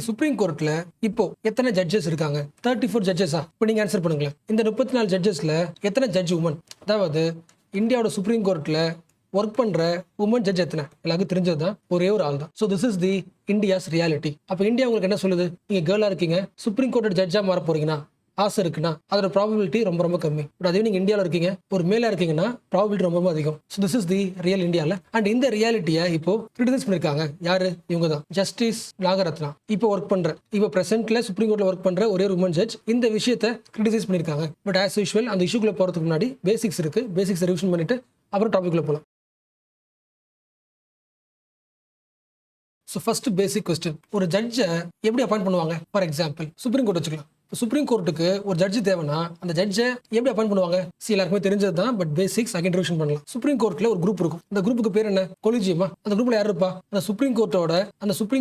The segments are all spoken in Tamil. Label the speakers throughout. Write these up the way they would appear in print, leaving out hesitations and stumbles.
Speaker 1: சுப்ரீம் கோர்ட்ல இப்போ எத்தனை ஜட்ஜஸ் இருக்காங்க? 34 ஜட்ஜஸா? இப்போ நீங்க ஆன்சர் பண்ணுங்களேன். இந்த 34 ஜட்ஜஸ்ல எத்தனை ஜட்ஜ் உமன்? அதாவது இந்தியாவோட சுப்ரீம் கோர்ட்ல ஒர்க் பண்ற உமன் ஜட்ஜ் எத்தனை? எல்லாருக்கும் தெரிஞ்சதுதான், ஒரே ஒரு ஆள் தான். So this is the India's reality. அப்போ இந்தியா உங்களுக்கு என்ன சொல்லுது? நீங்க கேர்ளா இருக்கீங்க, சுப்ரீம் கோர்ட்டோட ஜட்ஜா மாற போறீங்கன்னா ஆசை இருக்குன்னா அதோட ப்ராபபிலிட்டி ரொம்ப ரொம்ப கம்மி. பட் அதே நீங்க இந்தியாவில் இருக்கீங்க, ஒரு மேல இருக்கீங்கன்னா ப்ராபபிலிட்டி ரொம்ப அதிகம். So this is the real இந்தியாவில். அண்ட் இந்த ரியாலிட்டியை இப்போ கிரிட்டிசைஸ் பண்ணிருக்காங்க. யாரு? இவங்க தான், ஜஸ்டிஸ் நாகரத்னா. இப்போ ஒர்க் பண்ற, இப்போ பிரசென்ட்ல சுப்ரீம் கோர்ட்ல ஒர்க் பண்ற ஒரே ஒரு உமன் ஜட்ஜ் இந்த விஷயத்தை கிரிட்டிசைஸ் பண்ணிருக்காங்க. பட் ஆஸ் யூஷுவல் அந்த இஷ்யூக்குள்ள போறதுக்கு முன்னாடி பேசிக்ஸ் இருக்கு. பேசிக்ஸ் ரிவிஷன் பண்ணிட்டு அப்புறம் டாபிக்ல போகலாம். ஸோ ஃபர்ஸ்ட் பேசிக் கொஸ்டின், ஒரு ஜட்ஜை எப்படி அப்பாயிண்ட் பண்ணுவாங்க? ஃபார் எக்ஸாம்பிள் சுப்ரீம் கோர்ட் வச்சுக்கலாம். சுப்ரீம் கோர்ட்டுக்கு ஒரு ஜட்ஜ் தேவைன்னா அந்த ஜட்ஜை எப்படி அப்பாயிண்ட் பண்ணுவாங்க? எல்லாருக்குமே தெரிஞ்சது தான், பட் பேசிக்ஸ் அகைன் ரிவிஷன் பண்ணலாம். சுப்ரீம் கோர்ட்ல ஒரு குரூப் இருக்கும். அந்த குரூப்புக்கு பேர் என்ன? கொலிஜியமா. அந்த குரூப்ல யார் இருப்பா? அந்த சுப்ரீம்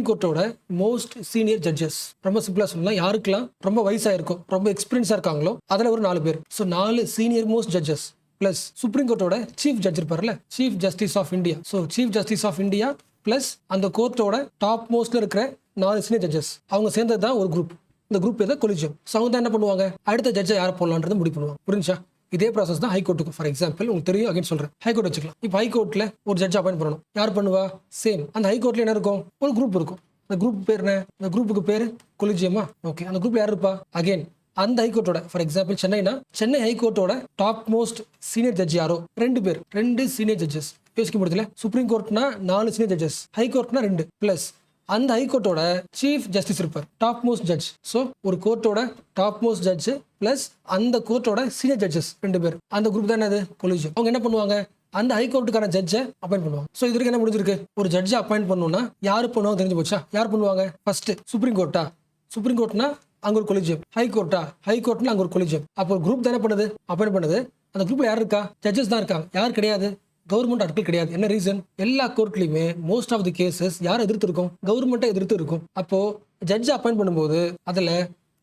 Speaker 1: கோர்ட்டோட மோஸ்ட் சீனியர் ஜட்ஜஸ். ரொம்ப சிம்பிளா சொல்லலாம், யாருக்கெல்லாம் ரொம்ப வயசா இருக்கும், ரொம்ப எக்ஸ்பீரியன்ஸா இருக்காங்களோ அதுல ஒரு 4 பேர். So 4 senior most judges plus supreme கோர்ட்டோட சீஃப் ஜட்ஜ் இருப்பார்ல, chief justice of India. So chief justice of India plus அந்த கோர்ட்டோட டாப் மோஸ்ட்ல இருக்கிற 4 சீனியர் ஜட்ஜஸ், அவங்க சேர்ந்தது தான் ஒரு குரூப். இந்த குரூப் ஏதோ கொலிஜியம். ஸோ அவங்க தான் என்ன பண்ணுவாங்க? அடுத்த ஜட்ஜை யாரை போடலான்றது முடிவு பண்ணுவாங்க. புரிஞ்சா? இதே ப்ராசஸ் தான் ஹைகோர்ட்டுக்கு. ஃபார் எக்ஸாம்பிள் உங்களுக்கு தெரியும், அகைன் சொல்றேன், ஹைகோர்ட் வச்சுக்கலாம். இப்போ ஹைகோர்ட்ல ஒரு ஜட்ஜ் அப்பாயிண்ட் பண்ணணும். யார் பண்ணுவா? சேம். அந்த ஹைகோர்ட்ல என்ன இருக்கும்? ஒரு குரூப் இருக்கும். அந்த குரூப் பேர் என்ன? அந்த குரூப்புக்கு பேர் கொலிஜியமா. ஓகே, அந்த குரூப்ல யார் இருப்பா? அகைன் அந்த ஹைகோர்ட்டோட, ஃபார் எக்ஸாம்பிள் சென்னைனா சென்னை ஹைகோர்ட்டோட டாப் மோஸ்ட் சீனியர் ஜட்ஜ் யாரோ 2 பேர், 2 சீனியர் ஜட்ஜஸ். யோசிக்க முடியல, சுப்ரீம் கோர்ட்னா 4 சீனியர் ஜட்ஜஸ், ஹைகோர்ட்னா 2 பிளஸ் அந்த ஹைகோர்ட்டோட சீஃப் ஜஸ்டிஸ் இருப்பார், டாப் மோஸ்ட் ஜட்ஜ். ஸோ ஒரு கோர்ட்டோட டாப் மோஸ்ட் ஜட்ஜ் பிளஸ் அந்த கோர்ட்டோட சீனியர் ஜட்ஜஸ் 2 பேர். அந்த குரூப் தான் என்னது? கொலிஜியம். அவங்க என்ன பண்ணுவாங்க? அந்த ஹைகோர்ட்டுக்கான ஜட்ஜை அப்பாயிண்ட் பண்ணுவாங்க. ஸோ இது வரைக்கும் என்ன முடிஞ்சிருக்கு? ஒரு ஜட்ஜை அப்பாயிண்ட் பண்ணணும்னா யாரு பண்ணுவாங்க தெரிஞ்சு போச்சா? யார் பண்ணுவாங்க? ஃபர்ஸ்ட் சுப்ரீம் கோர்ட்டா? சுப்ரீம் கோர்ட்னா அங்க ஒரு கொலிஜியம். ஹைகோர்ட்னா அங்க ஒரு கொலிஜியம். அப்போ குரூப் தானே பண்ணுது, அப்பாயிண்ட் பண்ணுது. அந்த குரூப்ல யார் இருக்கா? ஜட்ஜஸ் தான் இருக்காங்க. யார் கிடையாது? கவர்மெண்ட் ஆட்கள் கிடையாது. என்ன ரீசன்? எல்லா கோர்ட்லயுமே மோஸ்ட் ஆஃப் தி கேசஸ் யார் எதிர்த்து இருக்கும்? கவர்மெண்ட்டை எதிர்த்து இருக்கும். அப்போ ஜட்ஜ் அப்பாயிண்ட் பண்ணும்போது அதுல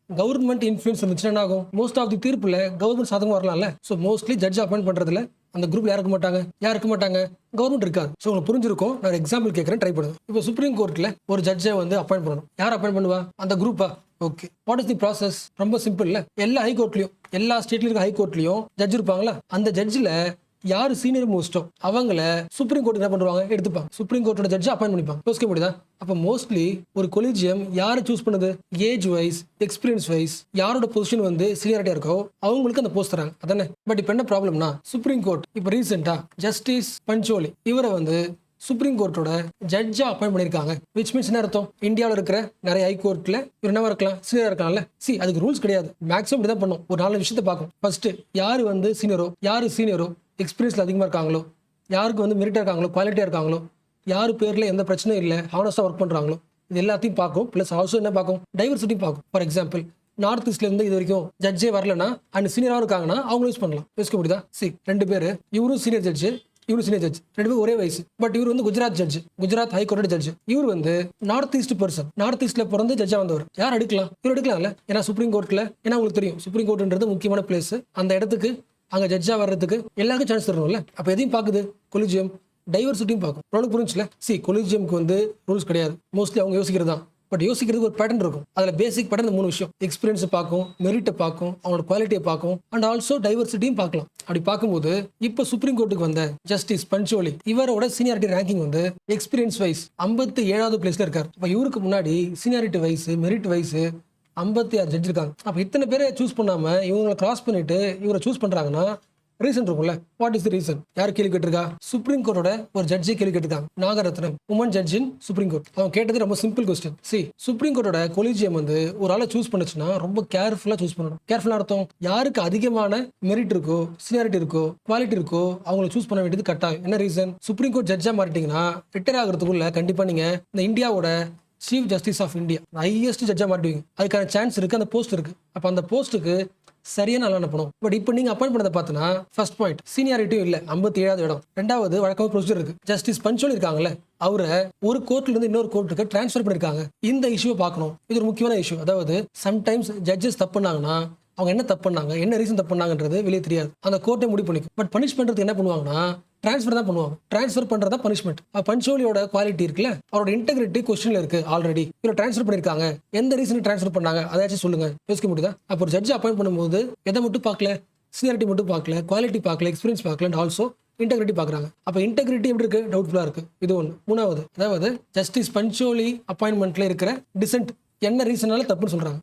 Speaker 1: கவர்மெண்ட் இன்ஃபுளுன்ஸ் இருந்துச்சுன்னா என்ன ஆகும்? மோஸ்ட் ஆஃப் தி தீர்ப்புல கவர்மெண்ட் சாதகம் வரலாம்ல. ஸோ மோஸ்ட்லி ஜட்ஜ் அப்பாயிண்ட் பண்றதுல அந்த குரூப்ல யாருக்க மாட்டாங்க, கவர்மெண்ட் இருக்காது. ஸோ உங்களுக்கு புரிஞ்சிருக்கும். நான் எக்ஸாம்பிள் கேட்கறேன், ட்ரை பண்ணுங்க. இப்போ சுப்ரீம் கோர்ட்ல ஒரு ஜட்ஜை வந்து அப்பாயிண்ட் பண்ணணும். யார் அப்பாயிண்ட் பண்ணுவா? அந்த குரூப்பா? Okay, what is the process? ரொம்ப சிம்பிள் இல்ல. எல்லா ஹைகோர்ட்லயும், எல்லா ஸ்டேட்ல இருக்க ஹைகோர்ட்லயும் ஜட்ஜ் இருப்பாங்களா? அந்த ஜட்ஜ்ல யாரு சீனியர் மோஸ்டோ அவங்கள சுப்ரீம் கோர்ட் என்ன பண்ணுவாங்க? எடுத்துப்பாங்க. சுப்ரீம் கோர்ட்டோட ஜட்ஜ் அப்பாயிண்ட் பண்ணிப்பாங்க. யோசிக்க முடியுதா? அப்ப மோஸ்ட்லி ஒரு கொலிஜியம் யாரை சூஸ் பண்ணுது? ஏஜ் வைஸ், எக்ஸ்பீரியன்ஸ் வைஸ் யாரோட பொசிஷன் வந்து சீனியாரிட்டியா இருக்கோ அவங்களுக்கு அந்த போஸ்ட் தராங்க. அதானே? பட் இப்ப என்ன ப்ராப்ளம்னா, சுப்ரீம் கோர்ட் இப்ப ரீசெண்டா ஜஸ்டிஸ் பஞ்சோலி இவரை வந்து சுப்ரீம் கோர்ட்டோட ஜட்ஜா அப்பாயிண்ட் பண்ணிருக்காங்க. விச் மீன்ஸ் என்ன அர்த்தம்? இந்தியாவில் இருக்கிற நிறைய ஹைகோர்ட்ல இவர் என்னவா இருக்கலாம்? சீனியரா இருக்கலாம்ல. அதுக்கு ரூல்ஸ் கிடையாது. மேக்ஸிமம் இப்படிதான் பண்ணும். ஒரு 4 விஷயத்தை பார்க்கும். ஃபர்ஸ்ட் யாரு வந்து சீனியரோ எக்ஸ்பீரியன்ஸ்ல அதிகமாக இருக்காங்களோ, யாருக்கு வந்து மெரிட்டா இருக்காங்களோ, குவாலிட்டியா இருக்காங்களோ, யாரு பேர்ல எந்த பிரச்சனையும் இல்லை, ஹானஸ்டா ஒர்க் பண்றாங்களோ, இது எல்லாத்தையும் பார்க்கும். பிளஸ் ஆல்சோ என்ன பார்க்கும்? டைவர்சிட்டி பார்க்கும். ஃபார் எக்ஸாம்பிள் நார்த் ஈஸ்ட்ல இருந்து இது வரைக்கும் ஜட்ஜே வரலன்னா அண்ட் சீனியராக இருக்காங்கன்னா அவங்க யூஸ் பண்ணலாம். யோசிக்க முடியுதா? 2 பேர், இவரும் சீனியர் ஜட்ஜ், இவரு சீனியர் ஜட்ஜ், 2 பேரும் ஒரே வயசு. பட் இவர் வந்து Gujarat judge, Gujarat high court judge. இவர் வந்து நார்த் ஈஸ்ட் பர்சன், நார்த் ஈஸ்ட்ல பிறந்து ஜட்ஜா வந்தவர். யார் எடுக்கலாம்? இவர் எடுக்கலாம்ல. ஏன்னா சுப்ரீம் கோர்ட்ல, ஏன்னா உங்களுக்கு தெரியும் சுப்ரீம் கோர்ட்ன்றது முக்கியமான பிளேஸ். அந்த இடத்துக்கு அங்க ஜட்ஜா வர்றதுக்கு எல்லாருக்கும் சான்ஸ் தரணும்ல. அப்ப எதையும் பாக்குது கொலிஜியம்? டைவர்சிட்டியும் பார்க்கும். உங்களுக்கு புரிஞ்சுல? கொலிஜியம்க்கு வந்து ரூல்ஸ் கிடையாது. மோஸ்ட்லி அவங்க யோசிக்கிறது தான். பட் யோசிக்கிறதுக்கு ஒரு பேட்டர்ன் இருக்கும். அதுல பேசிக் பேட்டர்ன் 3 விஷயம்: எக்ஸ்பீரியன்ஸ் பார்க்கும், மெரிட்டை பார்க்கும், அவங்களோட குவாலிட்டியை பார்க்கும், அண்ட் ஆல்சோ டைவர்சிட்டியும் பார்க்கலாம். அப்படி பார்க்கும்போது இப்ப சுப்ரீம் கோர்ட்டுக்கு வந்த ஜஸ்டிஸ் பஞ்சோலி இவரோட சீனியாரிட்டி ரேங்கிங் வந்து எக்ஸ்பீரியன்ஸ் வைஸ் 57வது பிளேஸ்ல இருக்காரு. அப்ப இவருக்கு முன்னாடி seniority wise, merit wise 56 judge இருக்காங்க. அப்ப இத்தனை பேரை சூஸ் பண்ணாம இவங்களை கிராஸ் பண்ணிட்டு இவரை சூஸ் பண்றாங்கன்னா ரீசன் இருக்கும்ல. What is the reason? யார் கேள்வி கேட்டிருக்கா? சுப்ரீம் கோர்ட்டோட ஒரு ஜட்ஜே கேள்வி கேட்டிருக்காங்க, Nagarathnam, woman judge in supreme court. அவங்க கேட்டது ரொம்ப சிம்பிள் கொஸ்டின். சுப்ரீம் கோர்ட்டோட கொலிஜியம் வந்து ஒரு ஆளை சூஸ் பண்ணுச்சுன்னா ரொம்ப கேர்ஃபுல்லா சூஸ் பண்ணணும். கேர்ஃபுல்லா அர்த்தம், யாருக்கு அதிகமான மெரிட் இருக்கோ, சீனியாரிட்டி இருக்கோ, குவாலிட்டி இருக்கோ அவங்களை சூஸ் பண்ண வேண்டியது கட்டாயம். என்ன ரீசன்? சுப்ரீம் கோர்ட் ஜட்ஜா மாறிட்டீங்கன்னா ரிட்டையர் ஆகிறதுக்குள்ள கண்டிப்பா நீங்க இந்த இந்தியாவோட chief justice of India highest ஜட்ஜா மாட்டுவீங்க. அதுக்கான சான்ஸ் இருக்கு, அந்த போஸ்ட் இருக்கு. அப்ப அந்த போஸ்ட்டுக்கு சரியான ஆள் அனுப்பணும். பட் இப்போ நீங்க அப்பாயிண்ட் பண்ணதை பார்த்தனா ஃபர்ஸ்ட் பாயிண்ட் சீனியாரிட்டியும் இல்ல, 57வது இடம். 2வது வழக்கமாக ப்ரொசீஜர் இருக்கு. ஜஸ்டிஸ் பஞ்சோலி இருக்காங்கல்ல, அவரை ஒரு கோர்ட்ல இருந்து இன்னொரு கோர்ட்டுக்கு டிரான்ஸ்ஃபர் பண்ணிருக்காங்க. இந்த இஷ்யூவை பார்க்கணும். இது ஒரு முக்கியமான இஷ்யூ. அதாவது சம்டைம்ஸ் ஜட்ஜஸ் தப்பு பண்ணாங்கன்னா அவங்க என்ன தப்பு பண்ணாங்க, என்ன ரீசன் தப்பு பண்ணாங்கன்றது வெளியே தெரியாது. அந்த கோர்ட்டை முடிவு பண்ணிக்கும். பட் பனிஷ் பண்றதுக்கு என்ன பண்ணுவாங்கன்னா ட்ரான்ஸ்ஃபர் தான் பண்ணுவாங்க. ட்ரான்ஸ்ஃபர் பண்ணுறது தான் பனிஷ்மெண்ட். பஞ்சுவலியோட குவாலிட்டி இருக்குல்ல, அவரோட இன்டெகிரிட்டி கொஸ்டின்ல இருக்கு ஆல்ரெடி. இவ்வளோ ட்ரான்ஸ்ஃபர் பண்ணியிருக்காங்க, எந்த ரீசன் ட்ரான்ஸ்ஃபர் பண்ணாங்க அதாச்சும் சொல்லுங்க. யோசிக்க முடியுதா? அப்போ ஒரு ஜட்ஜ் அப்பாயிண்ட் பண்ணும்போது எதை மட்டும் பார்க்கல, சீனியாரிட்டி மட்டும் பார்க்கல, குவாலிட்டி பார்க்கல, எக்ஸ்பீரியன்ஸ் பார்க்கல, அண்ட் ஆல்சோ இன்டெகிரிட்டி பார்க்குறாங்க. அப்போ இன்டெகிரிட்டி எப்படி இருக்கு? டவுட்ஃபுல்லாக இருக்கு. இது ஒன்று. மூணாவது, அதாவது ஜஸ்டிஸ் பஞ்சுவலி அப்பாயின்மெண்ட்ல இருக்கிற டிசென்ட் என்ன ரீசனால தப்புன்னு சொல்றாங்க.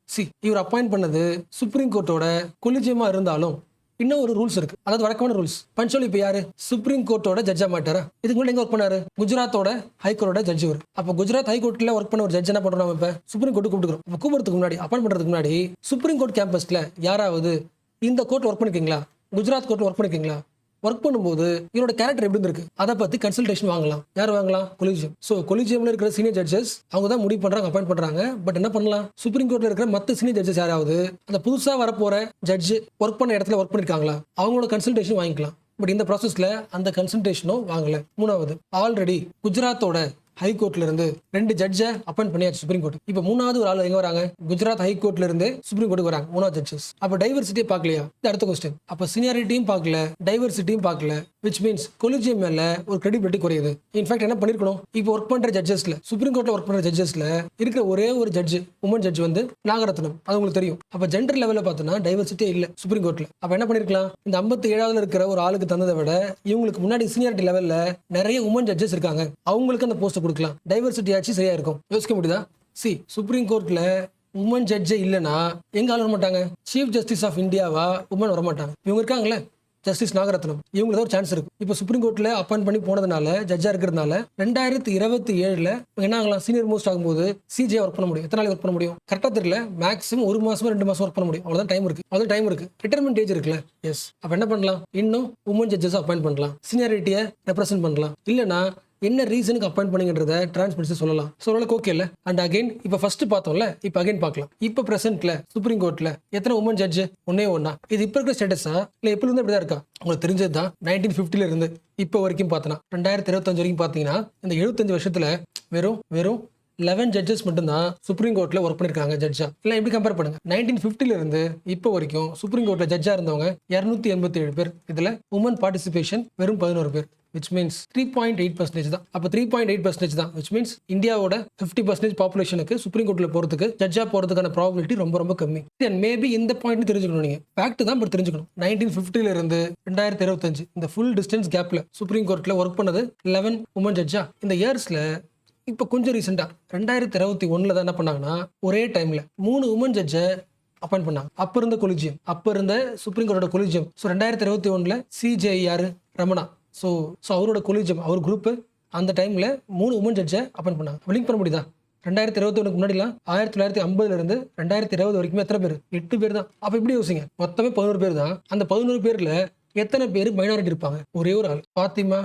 Speaker 1: இவர் அப்பாயிண்ட் பண்ணது சுப்ரீம் கோர்ட்டோட கொலிஜியமா இருந்தாலும் இன்னும் ஒரு ரூல்ஸ் இருக்கு. அதாவது வழக்கமான ரூல்ஸ். பஞ்சுவலி இப்போ யாரு? சுப்ரீம் கோர்ட்டோட ஜட்ஜா மாட்டாரா? இதுக்கு முன்னாடி எங்க ஒர்க் பண்ணாரு? குஜராத்தோட ஹைகோர்ட்டோட ஜட்ஜ் இவர். அப்போ குஜராத் ஹைகோர்ட்ல ஒர்க் பண்ண ஒரு ஜட்ஜ் என்ன பண்றோம்? இப்ப சுப்ரீம் கோர்ட்டு கூப்பிட்டுக்கிறோம். அப்போ கூப்பிடுறதுக்கு முன்னாடி, அப்பாயிண்ட் பண்றதுக்கு முன்னாடி சுப்ரீம் கோர்ட் கேம்பஸ்ல யாராவது இந்த கோர்ட் ஒர்க் பண்ணிருக்கீங்களா, குஜராத் கோர்ட் ஒர்க் பண்ணிருக்கீங்களா, ஒர்க் பண்ணும்போது இவரோட கேரக்டர் எப்படி இருக்கு அதை பத்தி கன்சல்டேஷன் வாங்கலாம். யார் வாங்கலாம்? கொலிஜியம். ஸோ கொலிஜியம்ல இருக்கிற சீனியர் ஜட்ஜஸ் அவங்க தான் முடிவு பண்றாங்க, அப்பாயிண்ட் பண்றாங்க. பட் என்ன பண்ணலாம்? சுப்ரீம் கோர்ட்ல இருக்கிற மற்ற சீனியர் ஜட்ஜஸ் யாராவது அந்த புதுசா வரப்போற ஜட்ஜ் ஒர்க் பண்ண இடத்துல ஒர்க் பண்ணிருக்காங்களா, அவங்களோட கன்சல்டேஷன் வாங்கிக்கலாம். பட் இந்த ப்ராசஸ்ல அந்த கன்சல்டேஷனும் வாங்கல. மூணாவது, ஆல்ரெடி குஜராத்தோட ஹைகோர்ட்ல இருந்து 2 ஜட்ஜை அப்பாயிண்ட் பண்ணியாச்சு சுப்ரீம் கோர்ட். இப்போ மூணாவது ஒரு ஆள் எங்க வராங்க? குஜராத் ஹைகோர்ட்ல இருந்து சுப்ரீம் கோர்ட்டுக்கு வராங்க, மூணாவது ஜட்ஜஸ். அப்போ டைவர்சிட்டியே பார்க்கலையா? இது அடுத்த கொஸ்டின். அப்போ சீனியாரிட்டியும் பார்க்கல, டைவர்சிட்டியும் பார்க்கல, விச் மீன்ஸ் கொலிஜியம் மேல ஒரு கிரெடிபிலிட்டி குறையுது. இன்ஃபேக்ட் என்ன பண்ணிருக்கணும்? இப்போ ஒர்க் பண்ற ஜட்ஜஸ்ல, சுப்ரீம் கோர்ட்ல ஒர்க் பண்ற ஜட்ஜஸ்ல இருக்கிற ஒரே ஒரு ஜட்ஜ், உமன் ஜட்ஜ் வந்து நாகரத்னம். அது உங்களுக்கு தெரியும். அப்ப ஜெண்டர் லெவல்ல பார்த்தோம்னா டைவர்சிட்டியே இல்ல சுப்ரீம் கோர்ட்ல. அப்ப என்ன பண்ணிருக்கலாம்? இந்த 57வது இருக்கிற ஒரு ஆளுக்கு தந்ததை விட இவங்களுக்கு முன்னாடி சீனியாரிட்டி லெவல்ல நிறைய உமன் ஜட்ஜஸ் இருக்காங்க, அவங்களுக்கு அந்த போஸ்ட் கொடுக்கலாம். டைவர்சிட்டி ஆச்சு சரியா இருக்கும். யோசிக்க முடியுதா? சுப்ரீம் கோர்ட்ல உமன் ஜட்ஜே இல்லைன்னா எங்க ஆள் வர மாட்டாங்க? சீஃப் ஜஸ்டிஸ் ஆஃப் இந்தியாவா உமன் வர மாட்டாங்க. இவங்க இருக்காங்களே ஜஸ்டிஸ் நாகரத்னம், இவங்களுக்கு ஒரு சான்ஸ் இருக்கு. இப்போ சுப்ரீம் கோர்ட்ல அப்பாயிண்ட் பண்ணி போனதுனால, ஜட்ஜா இருக்கிறதுனால 2027 என்ன ஆகலாம்? சீனியர் மோஸ்ட் ஆகும்போது சிஜே ஒர்க் பண்ண முடியும். எத்தனை நாள் ஒர்க் பண்ண முடியும் கரெக்டா தெரியல. மேக்ஸிமம் 1 மாசம் 2 மாசம் ஒர்க் பண்ண முடியும். அவ்வளவுதான் டைம் இருக்கு. அவ்வளவு டைம் இருக்கு. ரிட்டையர்மெண்ட் ஏஜ் இருக்குல்ல. எஸ். அப்ப என்ன பண்ணலாம்? இன்னும் உமன் ஜட்ஜஸ் அப்பாயிண்ட் பண்ணலாம், சீனியாரிட்டியை ரெப்ரசென்ட் பண்ணலாம். இல்லைன்னா என்ன ரீசனுக்கு அப்பாயிண்ட் பண்ணிங்கன்றத டிரான்ஸ்பரன்சி சொல்லலாம். சொல்லலாம் ஓகே இல்ல. அண்ட் அகைன் இப்போ ஃபர்ஸ்ட் பார்த்தோம்ல, இப்போ அகைன் பார்க்கலாம். இப்போ பிரசன்ட்ல சுப்ரீம் கோர்ட்ல எத்தனை உமன் ஜட்ஜ்? ஒண்ணா? இது இப்போ இருக்கிற ஸ்டேட்டஸா இல்ல எப்ப இருந்து இப்படிதான் இருக்கா? உங்களுக்கு தெரிஞ்சதுதான் 1950 இருந்து இப்போ வரைக்கும் பார்த்தனா 2025 வரைக்கும் பார்த்தீங்கன்னா இந்த 75 வருஷத்துல வெறும் 11 ஜட்ஜஸ் மட்டும்தான் சுப்ரீம் கோர்ட்ல ஒர்க் பண்ணிருக்காங்க ஜட்ஜா. இல்ல எப்படி கம்பேர் பண்ணுங்க? 1950 இருந்து இப்போ வரைக்கும் சுப்ரீம் கோர்ட்ல ஜட்ஜா இருந்தவங்க 287 பேர். இதுல உமன் பார்ட்டிசிபேஷன் வெறும் 11 பேர். which means 3.8% தான். அப்போ 3.8% தான். which means இந்தியாவோட 50% பாப்புலேஷனுக்கு சுப்ரீம் கோர்ட்ல போறதுக்கு, ஜட்ஜா போறதுக்கான ப்ராபபிலிட்டி ரொம்ப ரொம்ப கம்மி. மேபி இந்த பாயிண்ட் தெரிஞ்சுக்கணும். நீங்க ஃபேக்ட் தான் பட் தெரிஞ்சுக்கணும். 1950 இருந்து 2025 இந்த ஃபுல் டிஸ்டன்ஸ் கேப்ல சுப்ரீம் கோர்ட்ல ஒர்க் பண்ணது 11 உமன் ஜட்ஜா. இந்த இயர்ஸ்ல இப்போ கொஞ்சம் ரீசெண்டா 2021 தான் என்ன பண்ணாங்கன்னா ஒரே டைம்ல 3 உமன் ஜட்ஜை அப்பாயிண்ட் பண்ணாங்க. அப்ப இருந்த கொலிஜியம், அப்ப இருந்த சுப்ரீம் கோர்ட்டோட கொலிஜியம். 2021 சிஜே யாரு? ரமணா. ஸோ அவரோட கொலிஜியம், அவர் குரூப் அந்த டைம்ல 3 உமன் ஜட்ஜை அப்பாயிண்ட் பண்ணாங்க. லிங்க் பண்ண முடியுதா? 2021 முன்னாடிலாம் 1950 இருந்து 2020 வரைக்கும் எத்தனை பேர்? 8 பேர் தான். அப்ப இப்படி யோசிங்க, மொத்தமே 11 பேர் தான். அந்த 11 பேர்ல எத்தனை பேர் மைனாரிட்டி இருப்பாங்க? ஒரே ஒரு ஆள், பாத்திமா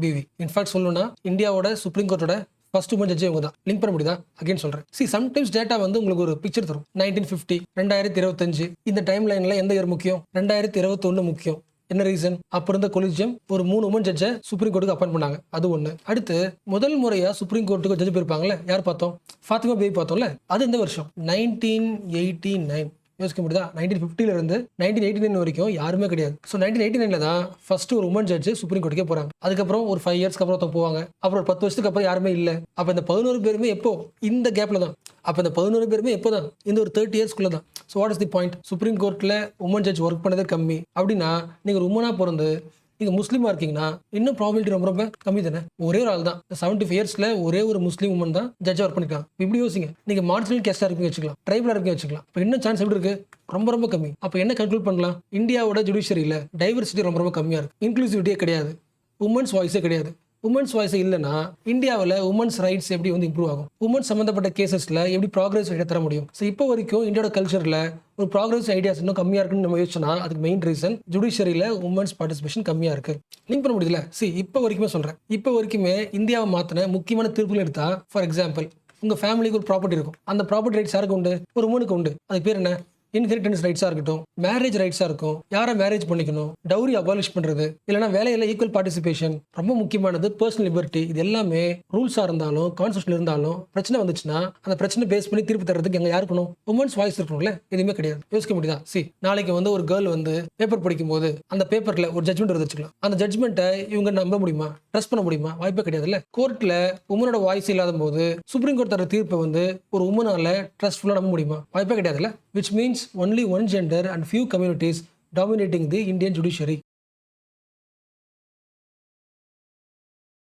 Speaker 1: பிவி. இன்ஃபேக்ட் சொல்லணும்னா இந்தியாவோட சுப்ரீம் கோர்ட்டோட ஃபர்ஸ்ட் உமன் ஜட்ஜ் இவங்க தான். லிங்க் பண்ண முடியுதா? அகைன் சொல்றேன். சம்டைம்ஸ் டேட்டா வந்து உங்களுக்கு ஒரு பிக்சர் தரும். 1950, 2025 இந்த டைம் லைன்ல எந்த இயர் முக்கியம்? 2021 முக்கியம். என்ன ரீசன்? அப்ப இருந்த கொலிஜியம் ஒரு 3 உமன் ஜட்ஜை சுப்ரீம் கோர்ட்டுக்கு அப்பாயிண்ட் பண்ணாங்க. அது ஒண்ணு. அடுத்து முதல் முறையா சுப்ரீம் கோர்ட்டுக்கு ஜட்ஜ் போயிருப்பாங்கல்ல, யார் பார்த்தோம்? ஃபாத்திமா பேபி பார்த்தோம்ல. அது இந்த வருஷம் 1989. யோசிக்க முடியுதா? 1950 இருந்து 1989 வரைக்கும் யாருமே கிடையாது. ஸோ 1989 தான் ஃபர்ஸ்ட் ஒரு உமன் ஜட்ஜ் சுப்ரீம் கோர்ட்டுக்கே போறாங்க. அதுக்கப்புறம் ஒரு 5 இயர்ஸ்க்கு அப்புறம் போவாங்க. அப்புறம் ஒரு 10 வருஷத்துக்கு அப்புறம் யாருமே இல்லை. அப்ப இந்த 11 பேருமே எப்போ? இந்த கேப்ல தான். அப்ப இந்த 11 பேருமே எப்போதான்? இந்த ஒரு 30 இயர்ஸ்க்குள்ள தான். So what is the point? Supreme கோர்ட்ல உமன் ஜட்ஜ் ஒர்க் பண்ணதே கம்மி அப்படின்னா நீங்க ஒரு உமனா பிறந்து நீங்க முஸ்லீமா இருக்கீங்கன்னா இன்னும் ப்ராபபிலிட்டி ரொம்ப ரொம்ப கம்மி தானே. ஒரே ஒரு ஆள் தான் 75 இயர்ஸ்ல ஒரே ஒரு முஸ்லீம் உமன் தான் ஜட்ஜா ஒர்க் பண்ணிருக்காங்க. இப்படி யோசிங்க. நீங்க மார்ஜினல் கேஸ்டா இருக்கீங்க வச்சுக்கலாம், ட்ரைபலா இருக்கீங்க வச்சுக்கலாம். இப்போ இன்னும் சான்ஸ் எப்படி இருக்கு? ரொம்ப ரொம்ப கம்மி. அப்ப என்ன கன்க்ளூட் பண்ணலாம்? இந்தியாவோட ஜுடிஷியரியில டைவர்சிட்டி ரொம்ப ரொம்ப கம்மியா இருக்கு. இன்க்ளூசிவிட்டியே கிடையாது, உமன்ஸ் வாய்ஸே கிடையாது. உமன்ஸ் வாய்ஸ் இல்லைன்னா இந்தியாவில் உமன்ஸ் ரைட்ஸ் எப்படி வந்து இம்ப்ரூவ் ஆகும்? உமன்ஸ் சம்மந்தப்பட்ட கேசஸ்ல எப்படி ப்ராக்ரஸ் ஐடியா தர முடியும்? ஸோ இப்போ வரைக்கும் இந்தியாவோட கல்ச்சர்ல ஒரு ப்ராக்ரஸ் ஐடியாஸ் இன்னும் கம்மியா இருக்குன்னு நம்ம யோசிச்சோம்னா அதுக்கு மெயின் ரீசன் ஜுடிஷியரியில உமன்ஸ் பார்ட்டிசிபேஷன் கம்மியா இருக்கு. லிங்க் பண்ண முடியல. இப்போ வரைக்குமே சொல்றேன், இப்போ வரைக்குமே இந்தியாவை மாத்தின முக்கியமான தீர்ப்புகள் எடுத்தா, ஃபார் எக்ஸாம்பிள் உங்க ஃபேமிலிக்கு ஒரு ப்ராப்பர்ட்டி இருக்கும். அந்த ப்ராப்பர்ட்டி ரைட்ஸ் யாருக்கு உண்டு? ஒரு உமனுக்கு உண்டு. அது பேர் என்ன? இன்ஹெரிட்டன்ஸ் ரைட்ஸாக இருக்கட்டும், மேரேஜ் ரைட்ஸாக இருக்கும், யாரை மேரேஜ் பண்ணிக்கணும், டவுரி அபாலிஷ் பண்ணுறது, இல்லைனா வேலையில் ஈக்குவல் பார்ட்டிசிபேஷன், ரொம்ப முக்கியமானது பர்சனல் லிபர்ட்டி. இது எல்லாமே ரூல்ஸாக இருந்தாலும் கான்ஸ்டியூஷன் இருந்தாலும் பிரச்சனை வந்துச்சுன்னா அந்த பிரச்சனை பேஸ் பண்ணி தீர்ப்பு தரதுக்கு எங்க யார் இருக்கணும்? உமன்ஸ் வாய்ஸ் இருக்கணும்ல. எதுவுமே கிடையாது. யோசிக்க முடியுதா? நாளைக்கு வந்து ஒரு கேர்ள் வந்து பேப்பர் படிக்கும்போது அந்த பேப்பர்ல ஒரு ஜட்மெண்ட் வச்சுக்கலாம். அந்த ஜட்மெண்ட்டை இவங்க நம்ப முடியுமா? ட்ரஸ்ட் பண்ண முடியுமா? வாய்ப்பே கிடையாதுல்ல. கோர்ட்ல உமனோட வாய்ஸ் இல்லாத போது சுப்ரீம் கோர்ட் தர தீர்ப்பை வந்து ஒரு உமனால ட்ரஸ்ட்ஃபுல்லா நம்ப முடியுமா? வாய்ப்பே கிடையாதுல்ல. which means only one gender and few communities dominating the Indian judiciary.